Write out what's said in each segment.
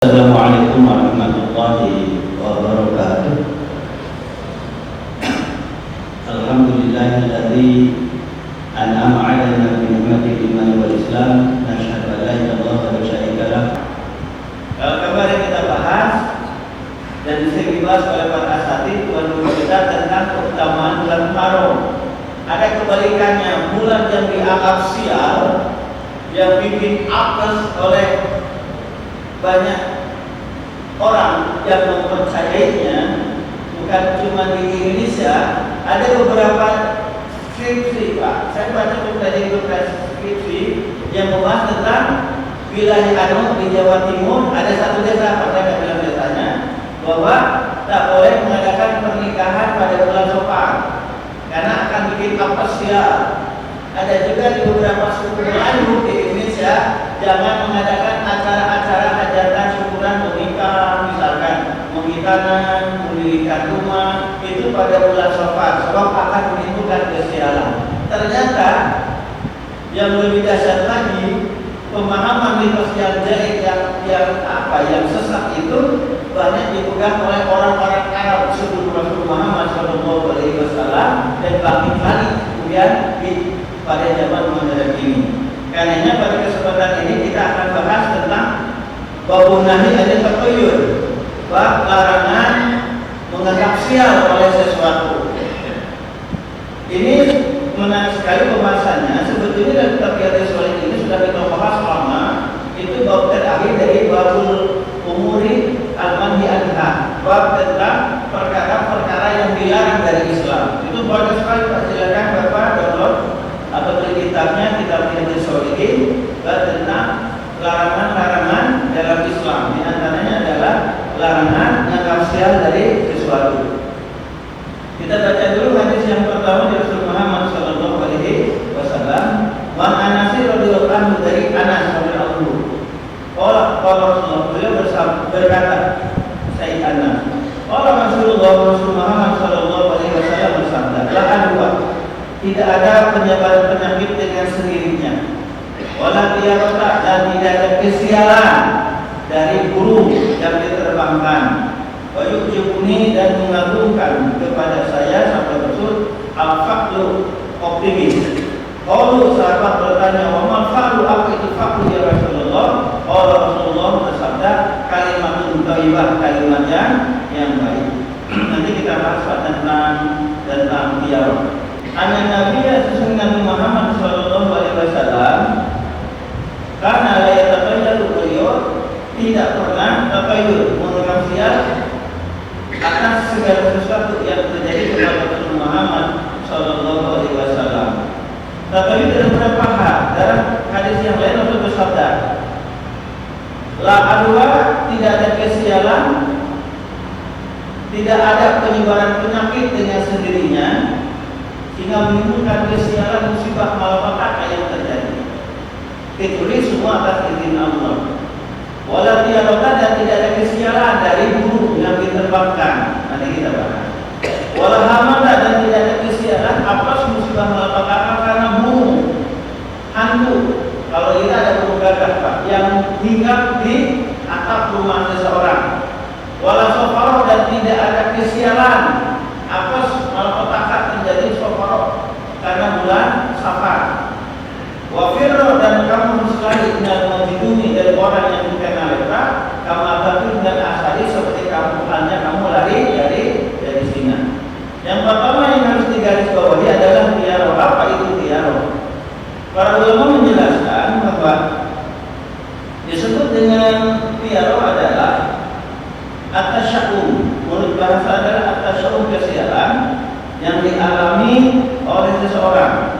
Assalamualaikum warahmatullahi wabarakatuh. Alhamdulillahilladzi an'ama 'alaina bi ni'matil iman wal islam. Nasyhadu an la ilaha illallah wa la syarika lah. Kalau kemarin kita bahas dan bisa dibahas oleh para asatidz tuan guru kita tentang keutamaan bulan Muharram. Ada kebalikannya, bulan yang dianggap sial, yang bikin apes oleh banyak orang yang mempercayainya, bukan cuma di Indonesia. Ada beberapa skripsi, Pak. Saya baca beberapa skripsi yang membahas tentang wilayah di Jawa Timur. Ada satu desa, Pak, saya nggak bilang desanya, bahwa tak boleh mengadakan pernikahan pada bulan Safar karena akan bikin apes sial. Ada juga di beberapa suku lain di Indonesia, jangan mengadakan acara-acara hajatan syukuran pernikahan, misalkan menghitanan, mendirikan rumah, itu pada bulan Safar, sebab akan menimbulkan kesialan. Ternyata yang lebih dahsyat lagi, pemahaman mitos yang jahat yang sesat itu banyak dipegang oleh orang-orang Arab sebelum Rasul Muhammad SAW dan bangkit lagi kemudian pada zaman modern ini. Karenanya pada kesempatan ini kita akan bahas tentang babun nahi anil taqayyur, bab larangan menganggap sial oleh sesuatu. Ini menarik sekali pembahasannya. Sebetulnya dalam kitab Riyadhus Shalihin ini sudah kita bahas lama. Itu bab terakhir dari babul umuri al-manhi anha, bab tentang perkara-perkara yang dilarang dari Islam. Itu banyak sekali, Pak. Silakan Bapak download atau beli kitabnya, kitab Riyadhus Shalihin, tentang larangan-larangan dalam Islam. Di antaranya adalah larangan menganggap sial dari sesuatu. Kita baca dulu hadis yang pertama dari Rasul Muhammad SAW. Wan Anas radhiyallahu anhu, dari Anas radhiyallahu anhu. Qala Rasulullah, beliau berkata, Sayyid Anas, qala Rasulullah Muhammad SAW bersabda, la adwa, tidak ada penyebaran penyakit dengan sendirinya, wala tiyarata, dan tidak ada kesialan dari burung yang diterbangkan, wa yujibuni, dan mengagumkan kepada saya sampai Rasul al-faqlu, optimis. Qalu, sahabat bertanya, wa mal faqlu, apa itu faqlu ya Rasulullah? Qala Rasulullah bersabda, kalimatun thayyibah, kalimat yang baik. Nanti kita bahas tentang tiarah. Anak Nabi sesungguhnya Nabi Muhammad SAW karena layak taqayyur, beliau tidak pernah taqayyur, menganggap sial atas segala sesuatu yang terjadi kepada Rasul Muhammad SAW. Taqayyur dalam beberapa hal. Dalam hadis yang lain Rasul bersabda, la adwa, tidak ada kesialan, tidak ada penyebaran penyakit dengan sendirinya sehingga menimbulkan kesialan, musibah, malapetaka yang terjadi, kecuali semua atas izin Allah. Wala tiyarata, dan tidak ada kesialan dari burung yang diterbangkan. Nanti kita bahas. Wala hamada, dan tidak ada kesialan atas musibah malapetaka karena burung hantu. Kalau kita ada burung gagak, Pak, yang hinggap di atap rumah seseorang. Wala sofaro, dan tidak ada kesialan atas malapetaka terjadi sofaro karena bulan Safar. Wafirro, dan kamu sekali dengan menjidumi dari orang yang bukan mereka, kamu abadun dan asali, seperti kamu hanya kamu lari dari zina. Yang pertama yang harus digarisbawahi adalah tiarah. Apa itu tiarah? Para ulama menjelaskan bahwa disebut dengan tiarah adalah at-tasyaum. Menurut bahasa adalah at-tasyaum, kesialan yang dialami oleh seseorang.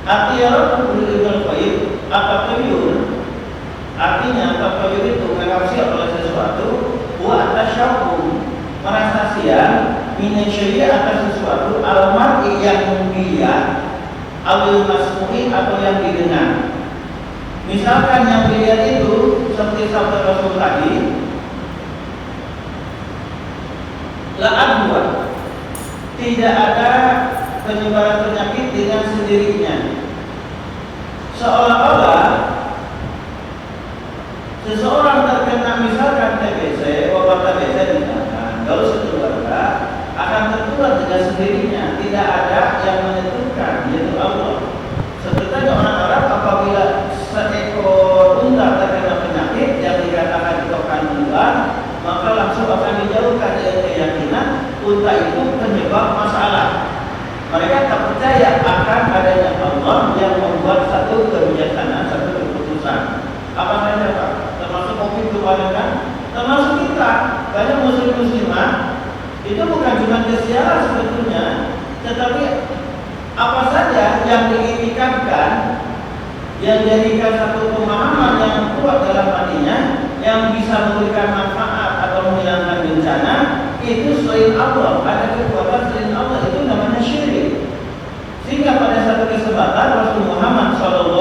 At-tiarah berarti baik, at-taqayyur, artinya taqayyur itu menganggap sial oleh sesuatu, wa at-tasyaum, merasa sial, minasyai, atas sesuatu, al-mar'i, yang dilihat, awil masmu'i, atau yang didengar. Misalkan yang dilihat itu seperti sabda Rasul tadi, la adwa, tidak ada penyebaran penyakit dengan sendirinya. Seolah-olah seseorang terkena misalkan TBC, wabah TBC misalkan, kalau sekeluarga akan tertular dengan sendirinya, tidak ada yang menentukan, yaitu Allah. Seperti orang Arab apabila seekor unta terkena penyakit yang dikatakan itu akan menular, maka langsung akan dijauhkan dengan keyakinan unta itu penyebab masalah. Mereka tak percaya akan adanya Allah yang membuat satu kebijaksanaan, satu keputusan. Apa saja Pak? Termasuk COVID kemarin kan? Termasuk kita. Banyak muslim-muslimah itu bukan cuma kesialan sebetulnya, tetapi apa saja yang diinginkan, yang jadikan satu pemahaman yang kuat dalam hatinya, yang bisa memberikan manfaat atau menghilangkan bencana, itu selain Allah, ada kekuatan selain Allah, itu namanya syirik. Sehingga pada satu kesempatan Rasul Muhammad SAW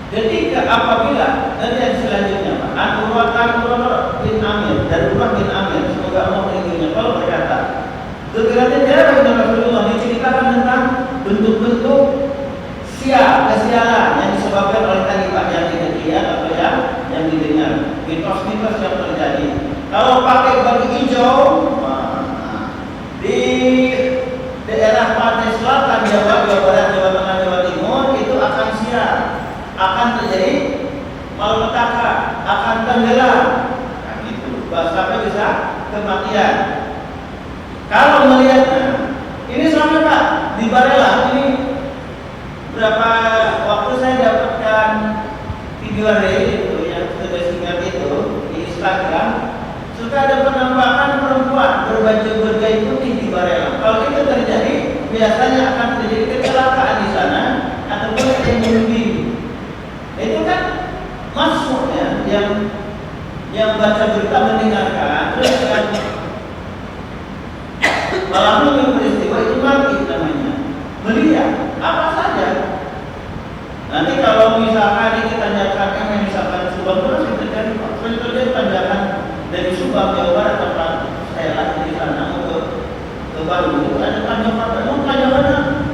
ketika apabila nanti selanjutnya Pak Urwah bin Amir dan Urwah bin Amir, semoga Allah melindunginya, kalau berkata kekerasan darah dari Rasulullah diceritakan tentang bentuk-bentuk kesialan yang disebabkan oleh tadi Pak yang dilihat atau yang didengar, mitos-mitos yang terjadi. Kalau pakai baju hijau di daerah pantai selatan Jawa Barat, Jawa Tengah, Jawa Timur itu akan sial, akan terjadi malapetaka, akan tenggelam, nah, gitu. Sampai bisa kematian. Kalau melihatnya, ini sama Pak di Barela ini berapa waktu saya dapatkan video itu yang sudah singkat itu di Instagram, suka ada penampakan perempuan berbaju bergaya putih di Barela. Kalau itu terjadi, biasanya akan terjadi kecelakaan di sana ataupun yang bunuh diri. Itu kan masuknya yang baca berita mendengarkan terus kan malah mengalami peristiwa itu mati namanya. Melihat apa saja. Nanti kalau misalkan kita tanyakan misalkan Subang terus terjadi tanjakan dari Subang Jawa Barat tempat saya lagi di sana ke Bandung, ada tanjakannya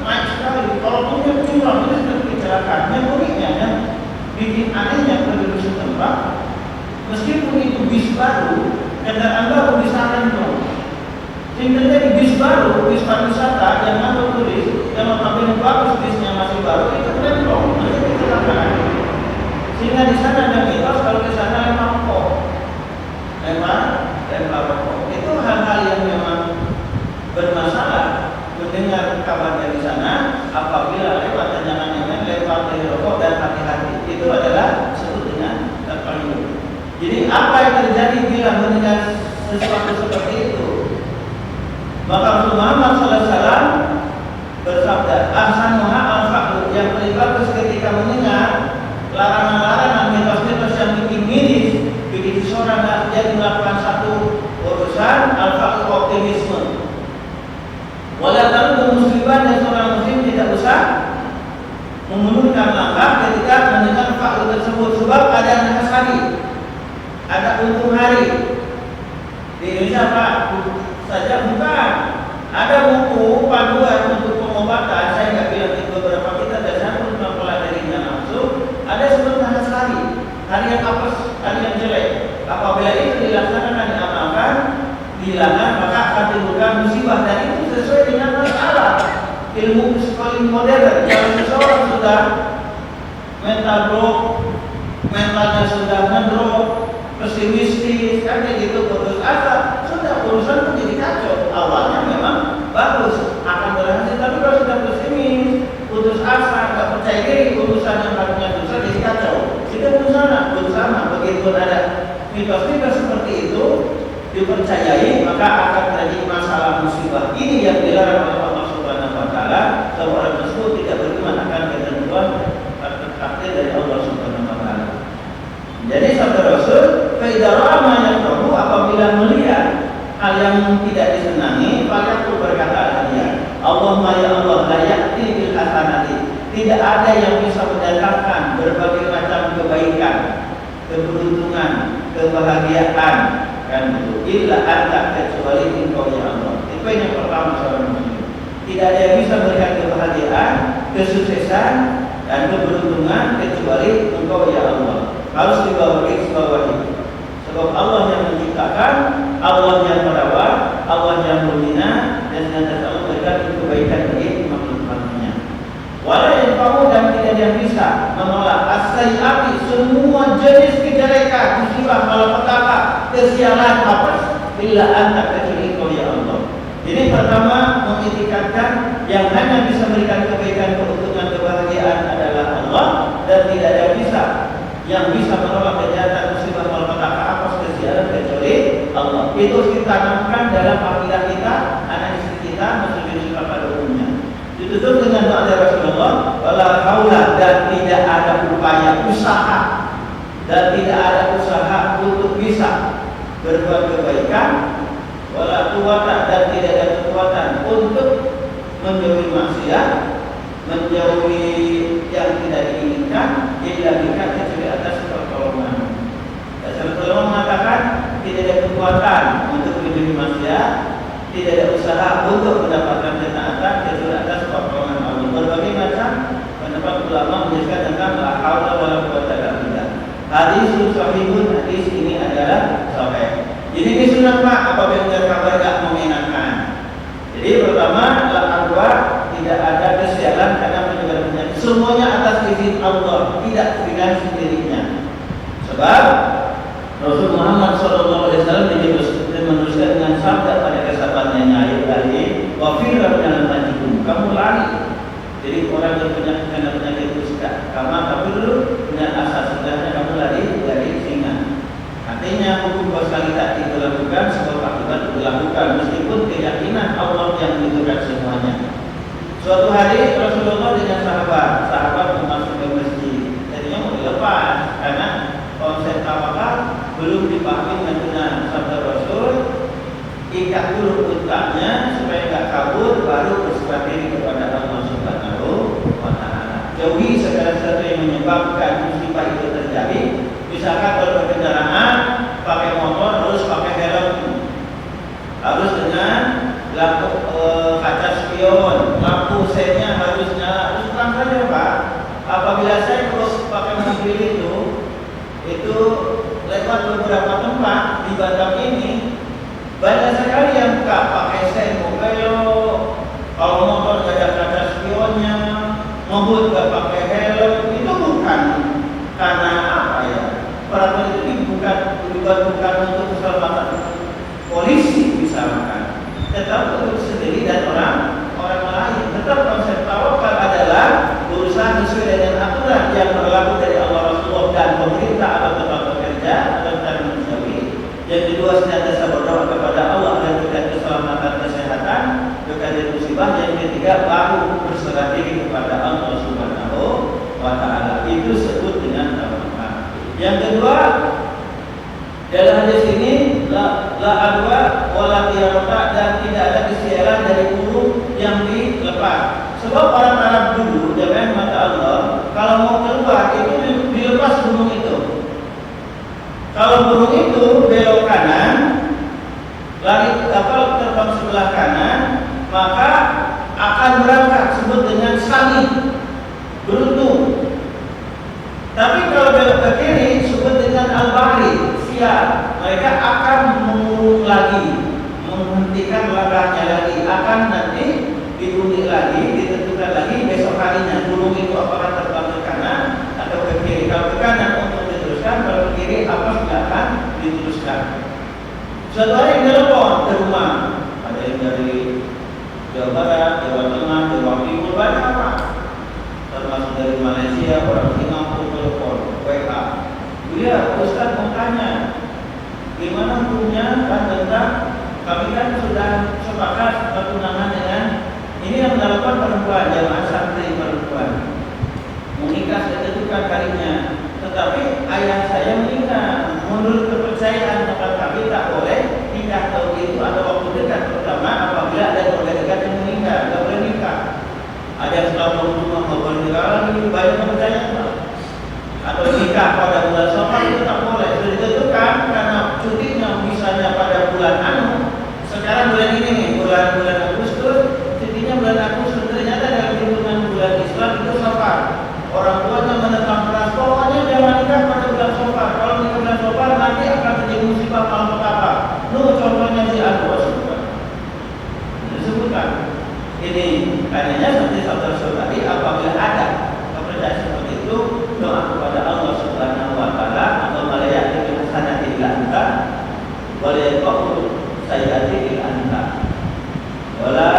naik sekali. Kalau punya curang itu sudah kecelakaan. Yang uniknya yang bikin anehnya penduduk setempat, meskipun itu bis baru, kendaraan baru disaran dong. Sehingga terjadi bis baru, bis pariwisata yang ngangkut turis, yang notabene bagus bisnya masih baru, itu remblong, itu kecelakaan. Sehingga di sana ada mitos kalau ke sana lempar rokok, lempar rokok. Itu hal-hal yang memang bermasalah. Mendengar kabar dari sana, apabila lewat jangan lempar dari rokok dan hati-hati. Itu adalah disebut dengan terpaling. Jadi apa yang terjadi bila mendengar sesuatu seperti itu? Maka Rasulullah Muhammad SAW bersabda, "Ahsanuha al-fa'lu", yang paling bagus ketika mendengar larangan-larangan, mitos-mitos yang bikin miris, bikin seseorang tidak jadi melakukan satu urusan, al-fa'lu optimisme. Walaupun musliman dan seorang muslim tidak usah mengundurkan langkah ketika mendengar fa'lu tersebut, sebab ada nakas hari, ada untung hari. Di Indonesia Pak saja bukan, ada buku panduan untuk pengobatan. Saya nggak bilang di beberapa kita dasar untuk mempelajarinya langsung. Ada sebut nakas hari yang apes, hari yang jelek. Apabila itu dilaksanakan, diamalkan, dilarang, maka akan timbulkan musibah, dan itu sesuai dengan masalah ilmu psikologi modern. Kalau seseorang sudah mental block, mentalnya sudah ngedrop, pesimistis, kan gitu, putus asa, sudah urusan menjadi kacau. Awalnya memang bagus, akan berhasil, tapi kalau sudah pesimis, putus asa, nggak percaya diri, urusan yang harusnya susah jadi kacau. Jika bersama, begitu ada mitos-mitos seperti itu dipercayai, maka akan terjadi masalah musibah. Ini yang dilarang oleh Allah Subhanahu Wa Taala. Seorang tersebut tidak beriman akan ketentuan takdir dari Allah Subhanahu Wa Taala. Jadi sabda Rasul, "Faidarama yang tahu", apabila melihat hal yang tidak disenangi, maka aku berkata dia, "Allahumma ya Allah, la ya'ti bil hasanati", tidak ada yang bisa mendatangkan berbagai macam kebaikan, keberuntungan, kebahagiaan, kan itu, illa anta, kecuali Engkau ya Allah. Itu yang pertama seorang muslim. Tidak ada yang bisa memberikan kebahagiaan, kesuksesan, dan keberuntungan kecuali Engkau ya Allah. Harus dibawahi. Sebab Allah yang menciptakan, Allah yang merawat, Allah yang membina, dan senantiasa Allah berikan kebaikan bagi makhluk-makhluknya. Walau yang kamu dan tidak yang bisa menolak as-sayyi'ati, semua jenis kejelekan, musibah, malapetaka, kesialan, apes, illa anta, kecuali Engkau ya Allah. Ini pertama mengitikadkan yang hanya bisa memberikan kebaikan, keuntungan, kebahagiaan adalah Allah, dan tidak ada yang bisa menolak kejahatan, musibah, malapetaka, apes, kesialan kecuali Allah. Itu harus ditanamkan dalam akidah kita, anak istri kita, muslimin pada umumnya. Ditutup dengan doa dari Rasulullah, wala haula, dan tidak ada upaya usaha untuk bisa berbuat kebaikan, wala quwwata, dan tidak ada kekuatan untuk menjauhi maksiat, menjauhi yang tidak diinginkan, illa bika, kecuali atas pertolongan. Rasulullah mengatakan tidak ada kekuatan untuk menjauhi maksiat, tidak ada usaha untuk mendapatkan ketaatan kecuali atas pertolongan Allah. Berbagai macam pendapat ulama menjelaskan tentang la haula wala quwwata illa billah. Hadis sahihun, hadis ini adalah sahih. Ini sunnah Pak, apabila dengar kabar gak mengenakan. Jadi pertama, la tidak ada kesialan karena penyebaran penyakit. Semuanya atas izin Allah, tidak dengan sendirinya. Sebab Rasul Muhammad SAW meneruskan dengan sabda pada kesabarannya, ayat dari wafirah dalam majikum, kamu lari. Jadi orang yang punya penyakit kusta, kamu tapi dulu dengan asas sudahnya kamu lari dari singa. Artinya hukum sekali tak dilakukan, sebab akibat dilakukan, meskipun keyakinan Allah yang menentukan semuanya. Suatu hari Rasulullah dengan sahabat masuk ke masjid. Tadinya mau dilepas karena konsep tawakal belum dipahami dengan benar. Sabda Rasul, ikat dulu untanya supaya tidak kabur, baru berserah diri kepada Allah Subhanahu wa Ta'ala. Jauhi segala sesuatu yang menyebabkan musibah itu terjadi. Misalkan kalau berkendaraan pakai motor harus pakai helm, harus dengan lampu kaca spion, lampu sennya harus nyala. Terus terang saja Pak, apabila saya terus pakai mobil itu lewat beberapa tempat di Batam ini, banyak sekali yang nggak pakai sen, mau belok, kalau motor nggak ada kaca spionnya, mobil nggak pakai helm. Itu bukan karena apa ya? Peraturan itu bukan untuk keselamatan polisi misalkan, tetap untuk sendiri dan orang lain. Tetap konsep tawakal adalah berusaha sesuai dengan aturan yang berlaku dari Allah, Rasulullah, dan pemerintah atau tempat bekerja atau tempat manusiawi. Yang kedua, senantiasa berdoa kepada Allah agar diberikan keselamatan, kesehatan, dari musibah. Yang ketiga, baru berserah diri kepada Allah Subhanahu wa Ta'ala. Itu sebut dengan tawakal. Yang kedua, dalam hadis ini la adwa wala tiyarata, dan tidak ada kesialan dari burung yang dilepas. Sebab orang Arab dulu, jamaah mata Allah, kalau mau keluar itu dilepas burung itu. Kalau burung itu belok kanan, lari kapal terbang sebelah kanan, maka akan berangkat, sebut dengan sani, beruntung. Tapi kalau belok ke kiri, sebut dengan al-bahri, siap. Mereka akan mengurung lagi, menghentikan langkahnya lagi, akan nanti diundi lagi, ditentukan lagi besok harinya burung itu apakah terbang ke kanan atau ke kiri. Kalau ke kanan untuk diteruskan, kalau ke kiri apa tidak akan diteruskan. Suatu hari yang telepon ke rumah, ada yang dari Jawa Barat, Jawa Tengah, Jawa Timur, banyak apa? Termasuk dari Malaysia, orang Singapura, telepon, WA. Iya, Ustaz mau tanya, gimana hukumnya kan tentang kami kan sudah sepakat bertunangan dengan ini yang melakukan perempuan, jamaah santri perempuan, menikah ditentukan harinya, tetapi ayah saya meninggal. Menurut kepercayaan tempat kami tak boleh nikah tahun itu atau waktu dekat, terutama apabila ada keluarga dekat yang meninggal, tak boleh nikah. Ada yang setelah rumah mau nikah lagi, banyak kepercayaan. Atau nikah pada bulan Safar itu tak boleh. Sudah ditentukan karena cutinya misalnya pada bulan sekarang bulan ini nih, bulan Agustus, cutinya bulan Agustus. Ternyata dalam hitungan bulan Islam itu Safar. Orang sayyi'ati illa anta. Wala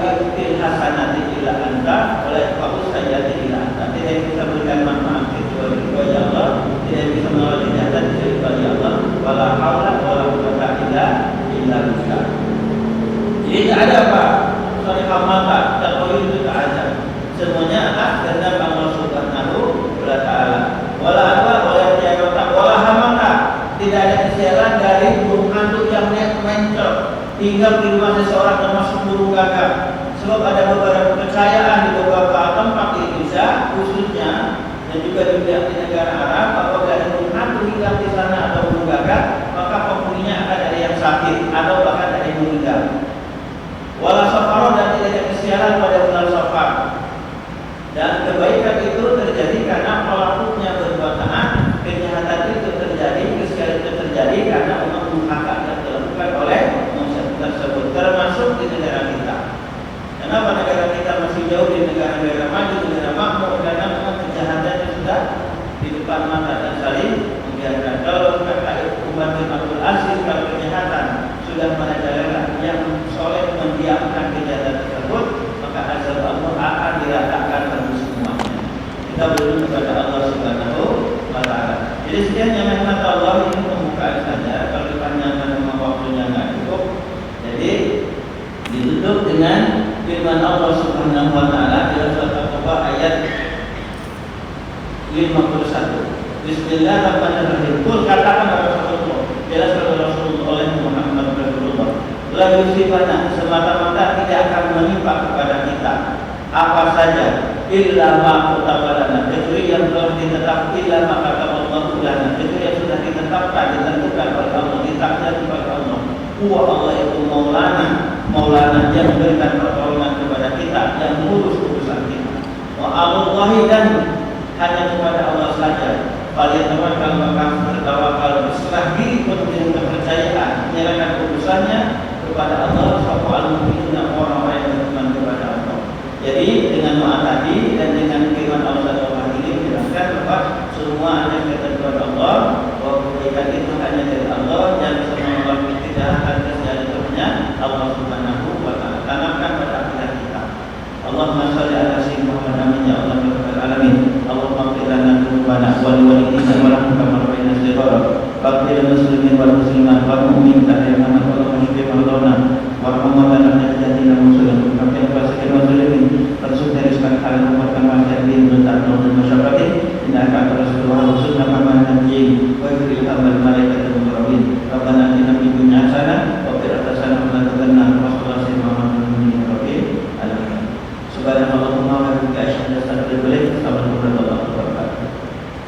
yu'til hasanati illa anta, wala yaqbalu sayyi'ati illa anta. Tidak yang bisa berikan manfaat kecuali Allah, tidak yang bisa menolak kejahatan kecuali Allah. Wala haula wala quwwata illa billah. Jadi tidak ada apa salihah mata dan tauhid itu tak ada. Semuanya atas kehendak Allah Subhanahu wa taala. Wala apa wala jayata wala hamata. Tidak ada kesialan dari burung hantu yang mencel tinggal di rumah seseorang termasuk burung gagak. Sebab ada beberapa kepercayaan di beberapa tempat di Indonesia khususnya dan juga di negara Arab, apabila ada burung hantu tinggal di sana atau burung gagak, maka penghuninya akan ada yang sakit atau bahkan ada yang meninggal. Wala safaro dan tidak ada kesialan pada bulan Safar. Dan kebaikan itu terjadi karena pelakunya berbuat taat, kejahatan itu terjadi, kesialan itu terjadi karena umat yang dilakukan oleh manusia tersebut, termasuk di negara kita. Kenapa negara kita masih jauh di negara-negara maju, negara makmur? Karena memang kejahatan itu sudah di depan mata dan saling membiarkan. Kalau kata Umar bin Abdul Aziz, kalau kejahatan sudah merajalela, yang soleh mendiamkan kejahatan tersebut, maka azab Allah akan diratakan bagi semuanya. Kita berdoa kepada Allah Subhanahu wa taala. Jadi sekian yang rahmat Allah ini pembukaan saja. Kalau dipanjangkan memang waktunya nggak cukup. Jadi ditutup dengan firman Allah Subhanahu wa taala dalam surat At-Taubah ayat 51. Bismillahirrahmanirrahim. Kul katakan Rasulullah, jelaskan Rasulullah oleh Muhammad Rasulullah. La yusibana, semata-mata tidak akan menimpa kepada kita apa saja illa ma katabalana, kecuali yang telah ditetapkan, illa ma kataballahu lana, kecuali yang sudah ditetapkan, ditentukan oleh Allah, ditakdirkan oleh Allah. Huwa Allah itu maulana yang memberikan pertolongan kepada kita, yang mengurus urusan kita. Wa Allahi, dan hanya kepada Allah saja. Kalian tawakal, maka bertawakal, berserah diri penuh dengan kepercayaan, menyerahkan urusannya kepada Allah. Sapa al-mu'minuna, orang-orang yang beriman kepada Allah. Jadi dengan doa tadi dan dengan firman Allah ini menjelaskan bahwa semua ada ketentuan Allah, bahwa kebaikan itu hanya dari Allah, dan semua orang tidak akan terjadi Allah Subhanahu wa taala. Tanamkan pada akidah kita. Allahumma shalli ala sayyidina Muhammad, amin ya Allah ya rabbal alamin. Allahumma qil lana dzunubana wa liwalidina wa lahum kama rabbayana shighara. Faqil muslimin wal muslimat wal mu'minat ya Muhammad wa musyrik maulana warhamna lana jadina muslimin. Faqil fasikin muslimin terus dari sekarang kalian kama jadin mentan dan masyarakat. Inna ka rasulullah wa sunnah kama nabi wa fil amal malaikat